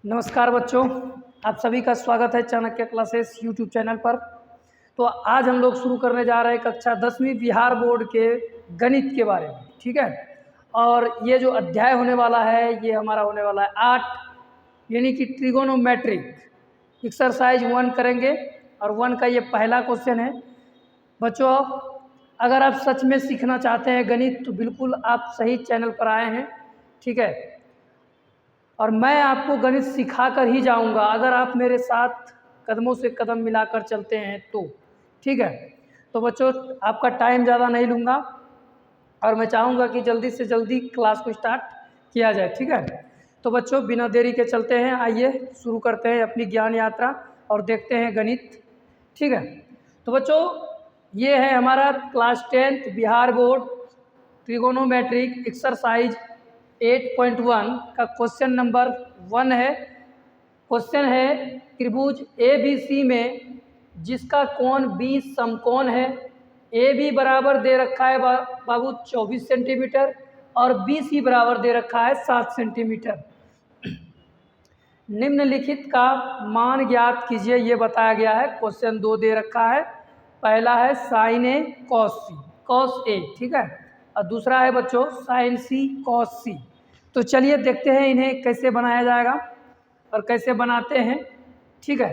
नमस्कार बच्चों, आप सभी का स्वागत है चाणक्य क्लासेस यूट्यूब चैनल पर। तो आज हम लोग शुरू करने जा रहे हैं कक्षा 10वीं बिहार बोर्ड के गणित के बारे में। ठीक है, और ये जो अध्याय होने वाला है ये हमारा होने वाला है 8, यानी कि ट्रिगोनोमेट्रिक एक्सरसाइज 1 करेंगे। और 1 का ये पहला क्वेश्चन है। बच्चों, अगर आप सच में सीखना चाहते हैं गणित तो बिल्कुल आप सही चैनल पर आए हैं। ठीक है, और मैं आपको गणित सिखा कर ही जाऊंगा अगर आप मेरे साथ कदमों से कदम मिलाकर चलते हैं तो। ठीक है, तो बच्चों आपका टाइम ज़्यादा नहीं लूँगा और मैं चाहूँगा कि जल्दी से जल्दी क्लास को स्टार्ट किया जाए। ठीक है, तो बच्चों बिना देरी के चलते हैं, आइए शुरू करते हैं अपनी ज्ञान यात्रा और देखते हैं गणित। ठीक है, तो बच्चों ये है हमारा class 10th Bihar board trigonometric exercise 8.1 का क्वेश्चन नंबर 1 है। क्वेश्चन है त्रिभुज ABC में जिसका कोण B समकोण है। AB बराबर दे रखा है बाबू 24 सेंटीमीटर और BC बराबर दे रखा है 7 सेंटीमीटर। निम्नलिखित का मान ज्ञात कीजिए, ये बताया गया है। क्वेश्चन 2 दे रखा है। पहला है साइन A कॉस A, ठीक है, और दूसरा है बच्चों साइन C कॉस C। तो चलिए देखते हैं इन्हें कैसे बनाया जाएगा और कैसे बनाते हैं। ठीक है,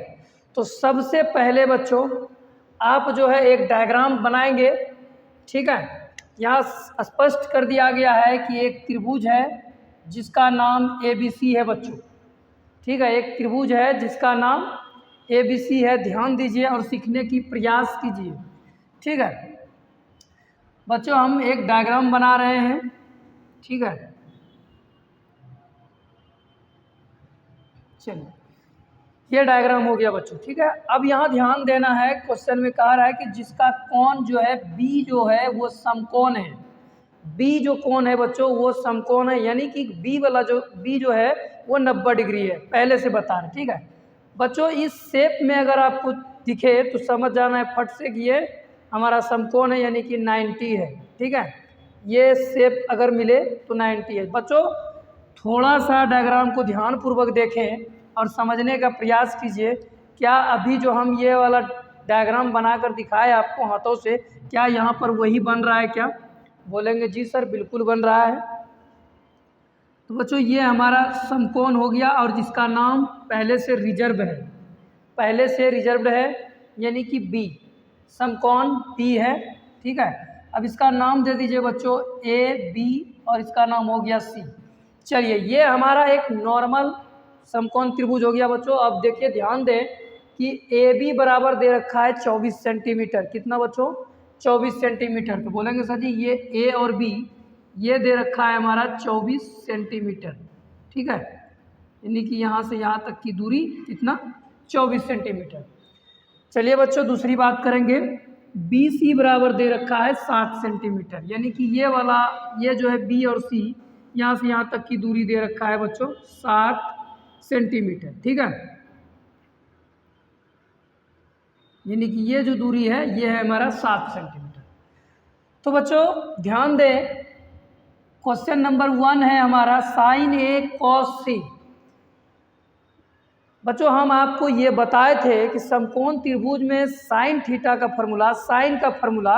तो सबसे पहले बच्चों आप जो है एक डायग्राम बनाएंगे। ठीक है, यहाँ स्पष्ट कर दिया गया है कि एक त्रिभुज है जिसका नाम ABC है बच्चों। ठीक है, एक त्रिभुज है जिसका नाम ABC है। ध्यान दीजिए और सीखने की प्रयास कीजिए। ठीक है बच्चों, हम एक डायग्राम बना रहे हैं। ठीक है, चलिए ये डायग्राम हो गया बच्चों। ठीक है, अब यहाँ ध्यान देना है, क्वेश्चन में कह रहा है कि जिसका कोण जो है B जो है वो समकोण है। B जो कोण है बच्चों वो समकोण है, यानी कि B जो है वो 90 डिग्री है, पहले से बता रहे। ठीक है बच्चों, इस शेप में अगर आपको दिखे तो समझ जाना है फट से कि ये हमारा समकोण है, यानी कि 90 है। ठीक है, ये शेप अगर मिले तो 90 है। बच्चों थोड़ा सा डायग्राम को ध्यानपूर्वक देखें और समझने का प्रयास कीजिए। क्या अभी जो हम ये वाला डायग्राम बनाकर दिखाए आपको हाथों से, क्या यहाँ पर वही बन रहा है? क्या बोलेंगे? जी सर बिल्कुल बन रहा है। तो बच्चों ये हमारा समकोण हो गया और जिसका नाम पहले से रिजर्व है, यानी कि B, समकोण B है। ठीक है, अब इसका नाम दे दीजिए बच्चों AB और इसका नाम हो गया C। चलिए ये हमारा एक नॉर्मल समकोण त्रिभुज हो गया बच्चों। अब देखिए ध्यान दें कि AB बराबर दे रखा है 24 सेंटीमीटर। कितना बच्चों? 24 सेंटीमीटर। तो बोलेंगे सर जी ये A और B ये दे रखा है हमारा 24 सेंटीमीटर। ठीक है, यानी कि यहाँ से यहाँ तक की दूरी कितना? 24 सेंटीमीटर। चलिए बच्चों दूसरी बात करेंगे। BC बराबर दे रखा है 7 सेंटीमीटर, यानी कि ये वाला ये जो है B और C यहाँ से यहाँ तक की दूरी दे रखा है बच्चों 7 सेंटीमीटर। ठीक है, यानी कि ये जो दूरी है ये है हमारा 7 सेंटीमीटर। तो बच्चों ध्यान दें, क्वेश्चन नंबर 1 है हमारा साइन A कॉस C। बच्चों हम आपको ये बताए थे कि समकोण त्रिभुज में साइन थीटा का फॉर्मूला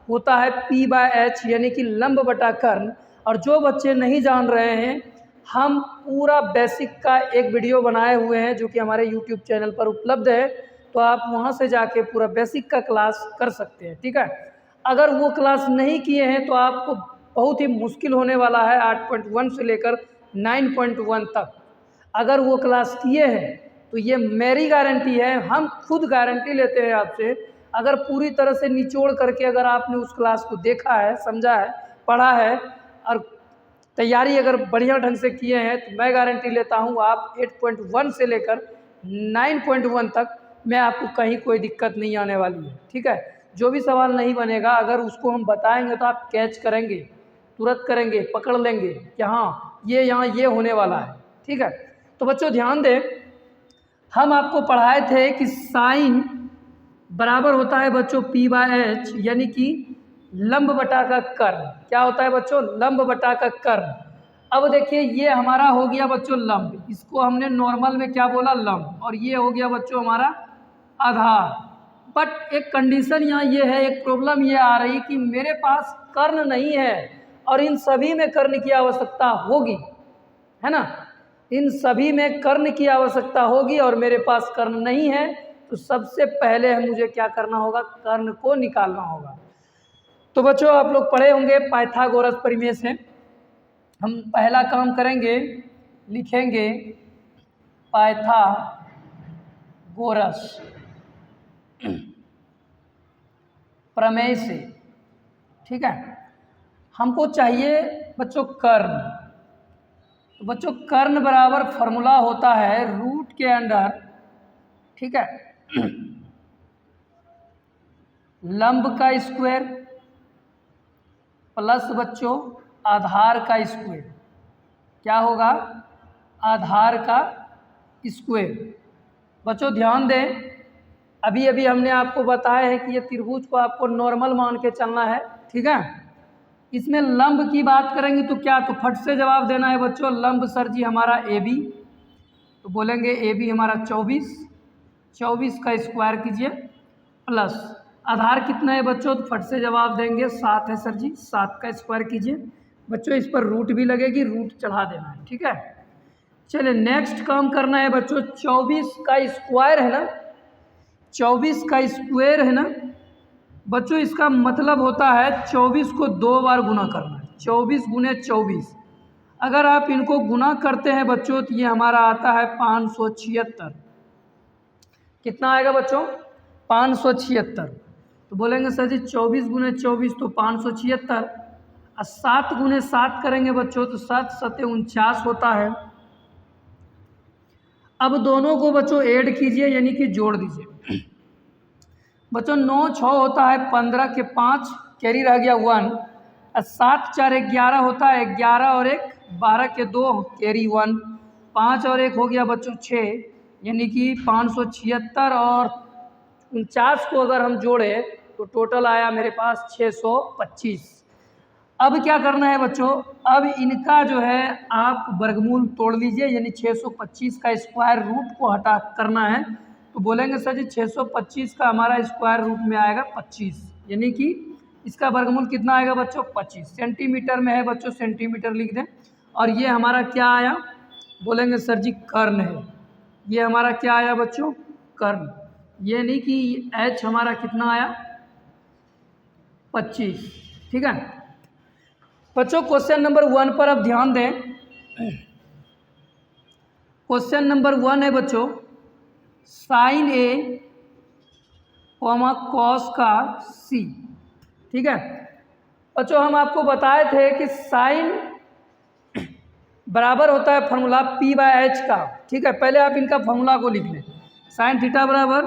होता है P/H, यानी कि लंब बटा कर्ण। और जो बच्चे नहीं जान रहे हैं, हम पूरा बेसिक का एक वीडियो बनाए हुए हैं जो कि हमारे YouTube चैनल पर उपलब्ध है, तो आप वहां से जाके पूरा बेसिक का क्लास कर सकते हैं। ठीक है, अगर वो क्लास नहीं किए हैं तो आपको बहुत ही मुश्किल होने वाला है 8.1 से लेकर 9.1 तक। अगर वो क्लास किए हैं तो ये मेरी गारंटी है, हम खुद गारंटी लेते हैं आपसे। अगर पूरी तरह से निचोड़ करके अगर आपने उस क्लास को देखा है, समझा है, पढ़ा है और तैयारी अगर बढ़िया ढंग से किए हैं तो मैं गारंटी लेता हूँ आप 8.1 से लेकर 9.1 तक में आपको कहीं कोई दिक्कत नहीं आने वाली है। ठीक है, जो भी सवाल नहीं बनेगा अगर उसको हम बताएंगे तो आप कैच करेंगे, तुरंत करेंगे, पकड़ लेंगे कि हाँ ये यहाँ ये होने वाला है। ठीक है, तो बच्चों ध्यान दें, हम आपको पढ़ाए थे कि साइन बराबर होता है बच्चों P/H, यानी कि लंब बटा का कर्ण। क्या होता है बच्चों? लंब बटा का कर्ण। अब देखिए ये हमारा हो गया बच्चों लंब, इसको हमने नॉर्मल में क्या बोला लंब, और ये हो गया बच्चों हमारा आधार। बट एक कंडीशन यहाँ ये है, एक प्रॉब्लम ये आ रही कि मेरे पास कर्ण नहीं है और इन सभी में कर्ण की आवश्यकता होगी, है ना। इन सभी में कर्ण की आवश्यकता होगी और मेरे पास कर्ण नहीं है, तो सबसे पहले मुझे क्या करना होगा, कर्ण को निकालना होगा। तो बच्चों आप लोग पढ़े होंगे पाइथागोरस प्रमेय से। हम पहला काम करेंगे, लिखेंगे पाइथागोरस प्रमेय से, ठीक है। हमको चाहिए बच्चों कर्ण, तो बच्चों कर्ण बराबर फॉर्मूला होता है रूट के अंडर, ठीक है, लंब का स्क्वायर प्लस बच्चों आधार का स्क्वायर, क्या होगा, आधार का स्क्वायर। बच्चों ध्यान दें, अभी अभी हमने आपको बताया है कि ये त्रिभुज को आपको नॉर्मल मान के चलना है, ठीक है। इसमें लंब की बात करेंगे तो क्या, तो फट से जवाब देना है बच्चों, लंब सर जी हमारा ए बी, तो बोलेंगे ए बी हमारा 24 का स्क्वायर कीजिए प्लस आधार कितना है बच्चों, तो फट से जवाब देंगे 7 है सर जी, 7 का स्क्वायर कीजिए। बच्चों इस पर रूट भी लगेगी, रूट चढ़ा देना है, ठीक है। चलिए नेक्स्ट काम करना है बच्चों, 24 का स्क्वायर है ना, 24 का स्क्वायर है ना बच्चों, इसका मतलब होता है 24 को 2 बार गुना करना है, 24 गुने 24। अगर आप इनको गुना करते हैं बच्चों तो ये हमारा आता है 576। कितना आएगा बच्चों, 576। तो बोलेंगे सर जी 24 गुने 24 तो 576, और 7 गुने 7 करेंगे बच्चों तो 7 7 49 होता है। अब दोनों को बच्चों ऐड कीजिए, यानी कि जोड़ दीजिए। बच्चों 9 6 होता है, 15 के 5 कैरी रह गया 1, और 7 4 11 होता है, 11 और 1 12 के 2 कैरी 1, 5 और 1 हो गया बच्चों 6, यानी कि 576 और 49 को अगर हम जोड़े तो टोटल आया मेरे पास 625। अब क्या करना है बच्चों, अब इनका जो है आप वर्गमूल तोड़ लीजिए, यानी 625 का स्क्वायर रूट को हटा करना है। तो बोलेंगे सर जी 625 का हमारा स्क्वायर रूट में आएगा 25, यानी कि इसका वर्गमूल कितना आएगा बच्चों 25। सेंटीमीटर में है बच्चों, सेंटीमीटर लिख दें। और ये हमारा क्या आया, बोलेंगे सर जी कर्ण है, ये हमारा क्या आया बच्चों कर्ण, ये नहीं कि एच हमारा कितना आया 25, ठीक है। बच्चों क्वेश्चन नंबर 1 पर अब ध्यान दें। क्वेश्चन नंबर 1 है बच्चों साइन ए कॉस का सी, ठीक है। बच्चों हम आपको बताए थे कि साइन बराबर होता है फॉर्मूला P/H का, ठीक है। पहले आप इनका फॉर्मूला को लिख लें, साइन थीटा बराबर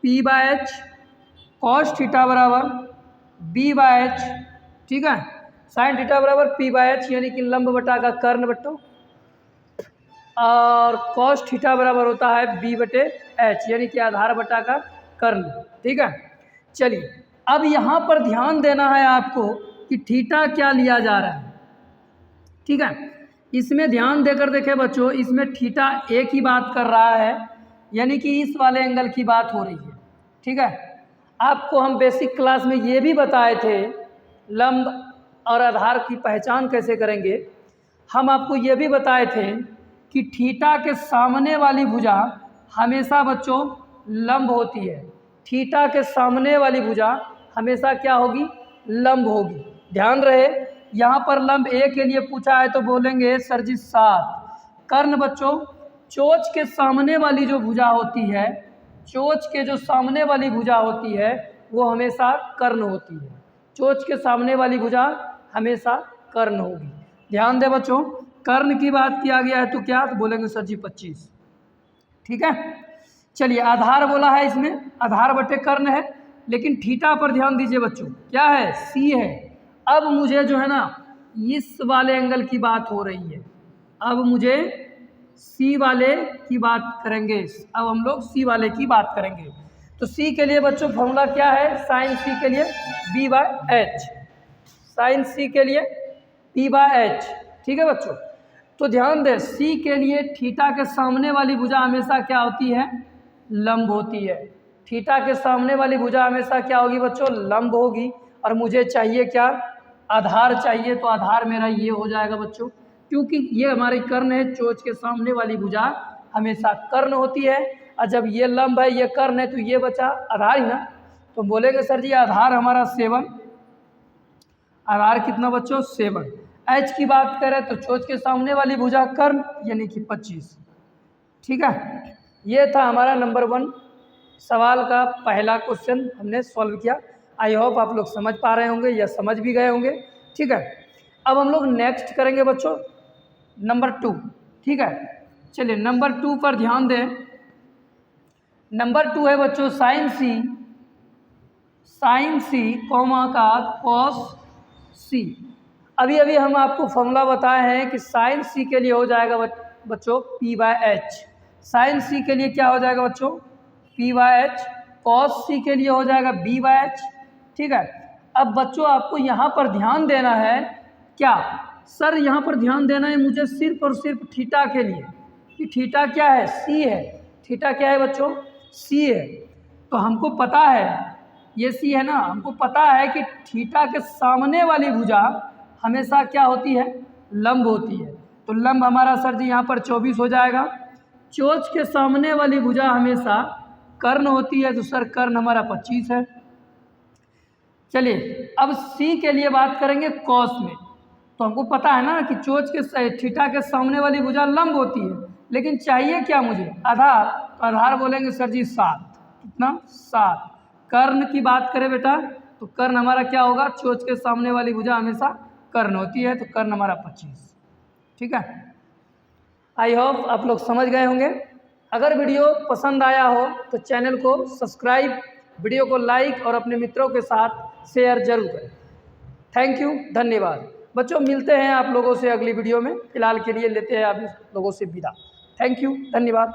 P/H, कॉस थीटा बराबर B/H, ठीक है। साइन थीटा बराबर P/H यानी कि लंब बटा का कर्ण बट्टो, और कॉस थीटा बराबर होता है B/H यानी कि आधार बटा का कर्ण, ठीक है। चलिए अब यहाँ पर ध्यान देना है आपको कि थीटा क्या लिया जा रहा है, ठीक है। इसमें ध्यान देकर देखें बच्चों, इसमें थीटा ए की बात कर रहा है, यानी कि इस वाले एंगल की बात हो रही है, ठीक है। आपको हम बेसिक क्लास में ये भी बताए थे लंब और आधार की पहचान कैसे करेंगे। हम आपको ये भी बताए थे कि थीटा के सामने वाली भुजा हमेशा बच्चों लंब होती है, थीटा के सामने वाली भुजा हमेशा क्या होगी, लंब होगी। ध्यान रहे यहाँ पर लंब ए के लिए पूछा है तो बोलेंगे सर जी 7। कर्ण बच्चों चोंच के सामने वाली जो भुजा होती है, चोंच के जो सामने वाली भुजा होती है वो हमेशा कर्ण होती है, चोंच के सामने वाली भुजा हमेशा कर्ण होगी। ध्यान दे बच्चों, कर्ण की बात किया गया है तो क्या, तो बोलेंगे सर जी 25, ठीक है। चलिए आधार बोला है, इसमें आधार बटे कर्ण है, लेकिन थीटा पर ध्यान दीजिए बच्चों, क्या है सी है। अब मुझे जो है ना इस वाले एंगल की बात हो रही है, अब मुझे सी वाले की बात करेंगे, अब हम लोग सी वाले की बात करेंगे। तो सी के लिए बच्चों फॉर्मूला क्या है, साइन सी के लिए B/H, साइन सी के लिए P/H, ठीक है बच्चों। तो ध्यान दें, सी के लिए थीटा के सामने वाली भुजा हमेशा क्या होती है, लंब होती है। थीटा के सामने वाली भुजा हमेशा क्या होगी बच्चों, लंब होगी। और मुझे चाहिए क्या, आधार चाहिए, तो आधार मेरा ये हो जाएगा बच्चों, क्योंकि ये हमारी कर्ण है, चोंच के सामने वाली भुजा हमेशा कर्ण होती है। और जब ये लंब है, ये कर्ण है, तो ये बचा आधार ही ना। तो बोलेंगे सर जी आधार हमारा 7, आधार कितना बच्चों 7। एच की बात करें तो चोंच के सामने वाली भुजा कर्ण यानी कि 25। ठीक है, ये था हमारा नंबर 1 सवाल का पहला क्वेश्चन हमने सॉल्व किया। आई होप आप लोग समझ पा रहे होंगे या समझ भी गए होंगे। ठीक है, अब हम लोग नेक्स्ट करेंगे बच्चों नंबर 2। ठीक है, चलिए नंबर 2 पर ध्यान दें। नंबर 2 है बच्चों साइन सी कॉमा का कॉस सी। अभी अभी हम आपको फॉर्मूला बताए हैं कि साइन सी के लिए हो जाएगा बच्चों P/H। साइन सी के लिए क्या हो जाएगा बच्चों, P/H। कॉस सी के लिए हो जाएगा B/H। ठीक है, अब बच्चों आपको यहाँ पर ध्यान देना है, क्या सर यहाँ पर ध्यान देना है मुझे सिर्फ और सिर्फ थीटा के लिए, कि थीटा क्या है, सी है। थीटा क्या है बच्चों, सी है। तो हमको पता है ये सी है ना, हमको पता है कि थीटा के सामने वाली भुजा हमेशा क्या होती है, लंब होती है। तो लंब हमारा सर जी यहाँ पर 24 हो जाएगा। चोंच के सामने वाली भुजा हमेशा कर्ण होती है, तो सर कर्ण हमारा 25 है। चलिए अब सी के लिए बात करेंगे कॉस में। तो हमको पता है ना कि चोंच के थीटा के सामने वाली भुजा लंब होती है, लेकिन चाहिए क्या मुझे, आधार। तो आधार बोलेंगे सर जी 7। कितना, 7। कर्ण की बात करें बेटा तो कर्ण हमारा क्या होगा, चोंच के सामने वाली भुजा हमेशा कर्ण होती है, तो कर्ण हमारा 25। ठीक है, आई होप आप लोग समझ गए होंगे। अगर वीडियो पसंद आया हो तो चैनल को सब्सक्राइब, वीडियो को लाइक और अपने मित्रों के साथ शेयर जरूर करें। थैंक यू, धन्यवाद बच्चों। मिलते हैं आप लोगों से अगली वीडियो में। फिलहाल के लिए लेते हैं आप लोगों से विदा। थैंक यू, धन्यवाद।